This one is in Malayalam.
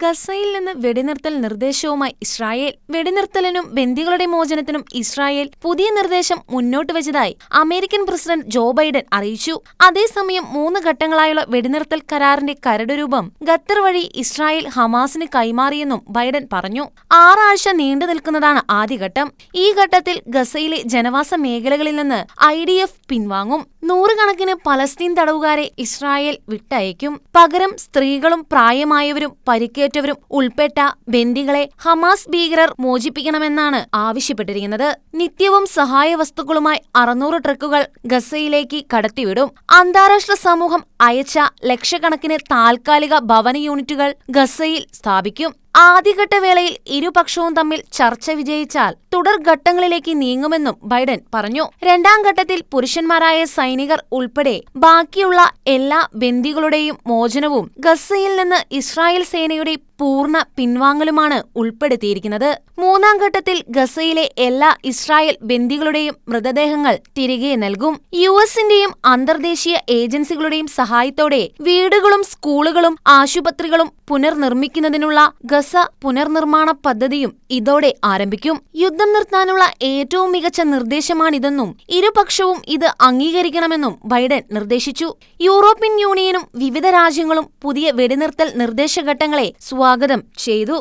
ഗസയിൽ നിന്ന് വെടിനിർത്തൽ നിർദ്ദേശവുമായി ഇസ്രായേൽ. വെടിനിർത്തലിനും ബന്ദികളുടെ മോചനത്തിനും ഇസ്രായേൽ പുതിയ നിർദ്ദേശം മുന്നോട്ട് വെച്ചതായി അമേരിക്കൻ പ്രസിഡന്റ് ജോ ബൈഡൻ അറിയിച്ചു. അതേസമയം 3 ഘട്ടങ്ങളായുള്ള വെടിനിർത്തൽ കരാറിന്റെ കരടുരൂപം ഖത്തർ വഴി ഇസ്രായേൽ ഹമാസിന് കൈമാറിയെന്നും ബൈഡൻ പറഞ്ഞു. 6 ആഴ്ച നീണ്ടു നിൽക്കുന്നതാണ് ആദ്യഘട്ടം. ഈ ഘട്ടത്തിൽ ഗസയിലെ ജനവാസ മേഖലകളിൽ നിന്ന് IDF പിൻവാങ്ങും. 100 കണക്കിന് പലസ്തീൻ തടവുകാരെ ഇസ്രായേൽ വിട്ടയക്കും. പകരം സ്ത്രീകളും പ്രായമായവരും പരിക്കേറ്റവരും ഉൾപ്പെട്ട ബന്ദികളെ ഹമാസ് ഭീകരർ മോചിപ്പിക്കണമെന്നാണ് ആവശ്യപ്പെട്ടിരിക്കുന്നത്. നിത്യവും സഹായ വസ്തുക്കളുമായി 600 ട്രക്കുകൾ ഗസയിലേക്ക് കടത്തിവിടും. അന്താരാഷ്ട്ര സമൂഹം അയച്ച ലക്ഷക്കണക്കിന് താൽക്കാലിക ഭവന യൂണിറ്റുകൾ ഗസയിൽ സ്ഥാപിക്കും. ആദ്യഘട്ട വേളയിൽ ഇരുപക്ഷവും തമ്മിൽ ചർച്ച വിജയിച്ചാൽ തുടർ ഘട്ടങ്ങളിലേക്ക് നീങ്ങുമെന്നും ബൈഡൻ പറഞ്ഞു. 2ാം ഘട്ടത്തിൽ പുരുഷന്മാരായ സൈനികർ ഉൾപ്പെടെ ബാക്കിയുള്ള എല്ലാ ബന്ദികളുടെയും മോചനവും ഗസയിൽ നിന്ന് ഇസ്രായേൽ സേനയുടെ പൂർണ്ണ പിൻവാങ്ങലുമാണ് ഉൾപ്പെടുത്തിയിരിക്കുന്നത്. 3ാം ഘട്ടത്തിൽ ഗസയിലെ എല്ലാ ഇസ്രായേൽ ബന്ദികളുടെയും മൃതദേഹങ്ങൾ തിരികെ നൽകും. US-ന്റെയും അന്തർദേശീയ ഏജൻസികളുടെയും സഹായത്തോടെ വീടുകളും സ്കൂളുകളും ആശുപത്രികളും പുനർനിർമ്മിക്കുന്നതിനുള്ള ഗസ പുനർനിർമ്മാണ പദ്ധതിയും ഇതോടെ ആരംഭിക്കും. യുദ്ധം നിർത്താനുള്ള ഏറ്റവും മികച്ച നിർദ്ദേശമാണിതെന്നും ഇരുപക്ഷവും ഇത് അംഗീകരിക്കണമെന്നും ബൈഡൻ നിർദ്ദേശിച്ചു. യൂറോപ്യൻ യൂണിയനും വിവിധ രാജ്യങ്ങളും പുതിയ വെടിനിർത്തൽ നിർദ്ദേശഘട്ടങ്ങളെ സ്വാഗതം ചെയ്തു.